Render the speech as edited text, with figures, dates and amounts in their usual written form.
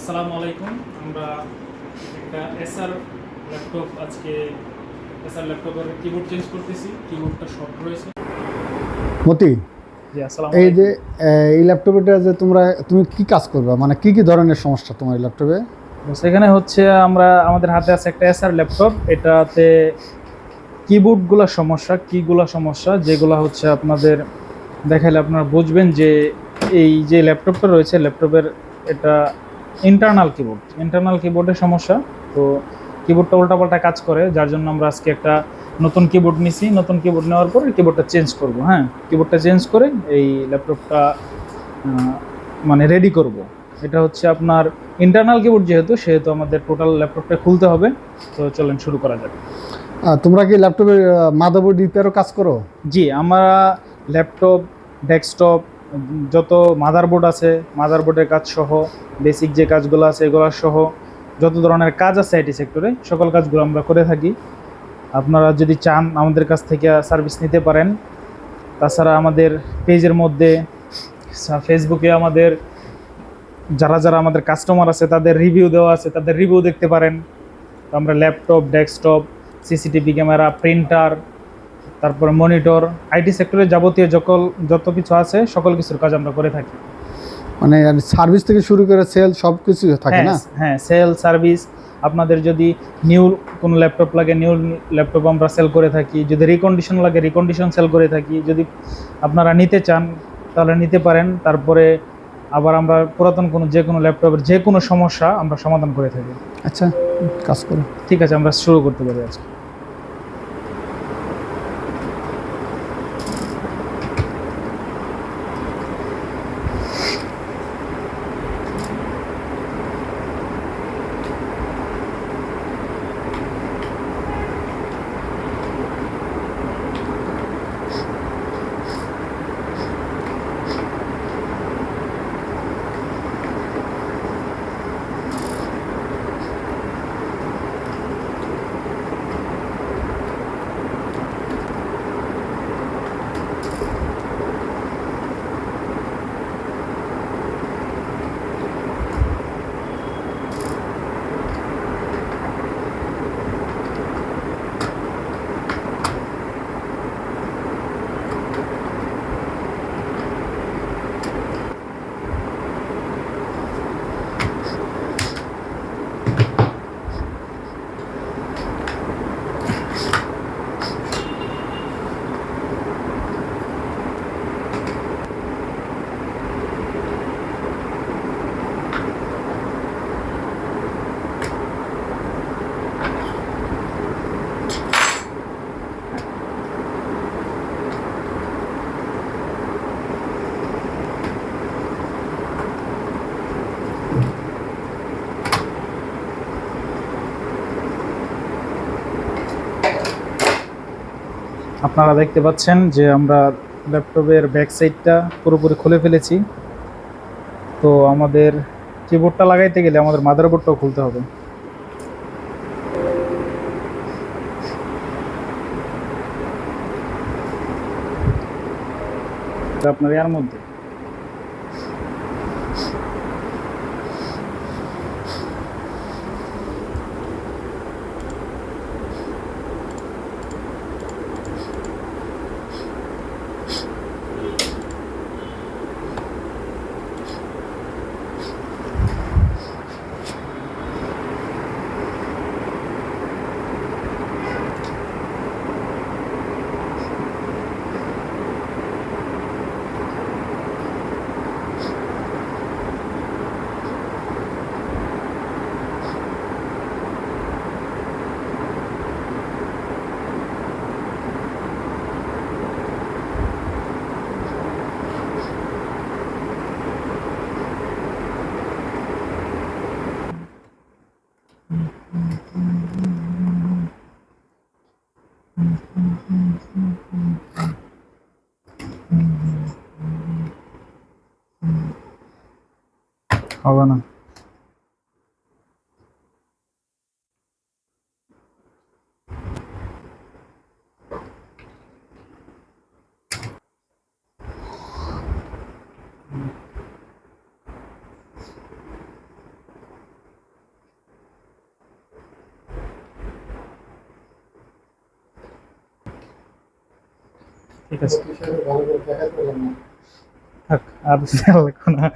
আসসালামু আলাইকুম। আমরা একটা এসআর ল্যাপটপ আজকে এসআর ল্যাপটপের কিবোর্ড চেঞ্জ করতেছি। কিবোর্ডটা শর্ট রয়েছে। মতি, জি, আসসালামু এই যে আলাইকুম। এই ল্যাপটপেটা যে তুমি কি কাজ করবে, মানে কি কি ধরনের সমস্যা তোমার এই ল্যাপটপে? সেখানে হচ্ছে আমাদের হাতে আছে একটা এসআর ল্যাপটপ। এটাতে কিগুলা সমস্যা যেগুলা হচ্ছে আপনাদের দেখাইলে আপনারা বুঝবেন যে এই যে ল্যাপটপটা রয়েছে ল্যাপটপের এটা ইন্টারনাল কিবোর্ডের সমস্যা। তো কিবোর্ডটা উল্টাপাল্টা কাজ করে, যার জন্য আমরা আজকে একটা নতুন কিবোর্ড নিছি। নতুন কিবোর্ড নেওয়ার পর কিবোর্ডটা চেঞ্জ করব। হ্যাঁ, কিবোর্ডটা চেঞ্জ করে এই ল্যাপটপটা মানে রেডি করব। এটা হচ্ছে আপনার ইন্টারনাল কিবোর্ড, সেহেতু আমাদের টোটাল ল্যাপটপটা খুলতে হবে। তো চলেন শুরু করা যাক। তোমরা কি ল্যাপটপের মাদারবোর্ড রিপেয়ারও কাজ করো? জি, আমরা ল্যাপটপ, ডেস্কটপ, যত মাদারবোর্ড আছে মাদারবোর্ডের কাজ সহ, বেসিক যে কাজগুলো আছে এগুলো সহ যত ধরনের কাজ আছে আইটি সেক্টরে সকল কাজগুলো আমরা করে থাকি। আপনারা যদি চান আমাদের কাছ থেকে সার্ভিস নিতে পারেন। তাছাড়া আমাদের পেজের মধ্যে ফেসবুকে আমাদের যারা যারা আমাদের কাস্টমার আছে তাদের রিভিউ দেওয়া আছে, তাদের রিভিউ দেখতে পারেন। তো আমরা laptop, desktop, CCTV camera, printer, তারপরে মনিটর, আইটি সেক্টরে যাবতীয় যত কিছু আছে সকল কিছুর কাজ আমরা করে থাকি। মানে সার্ভিস থেকে শুরু করে সেল সব কিছু থাকে হ্যাঁ না? হ্যাঁ, সেল সার্ভিস। আপনাদের যদি নিউ কোনো ল্যাপটপ লাগে, নিউ ল্যাপটপ আমরা সেল করে থাকি। যদি রিকন্ডিশন লাগে, রিকন্ডিশন সেল করে থাকি। যদি আপনারা নিতে চান তাহলে নিতে পারেন। তারপরে আবার আমরা পুরাতন যে কোনো ল্যাপটপের যে কোনো সমস্যা আমরা সমাধান করে থাকি। আচ্ছা, কাজ করো। ঠিক আছে, আমরা শুরু করতে পারি আজকে। আপনারা দেখতে পাচ্ছেন যে আমরা ল্যাপটপের ব্যাক সাইডটা পুরোপুরি খুলে ফেলেছি। তো আমাদের কিবোর্ডটা লাগাইতে গেলে আমাদের মাদারবোর্ডটাও খুলতে হবে। আপনার এর মধ্যে হবে না। ঠিক আছে ভালো করে দেখাতে পারলাম না। থাক আর দেওয়া লাগবে না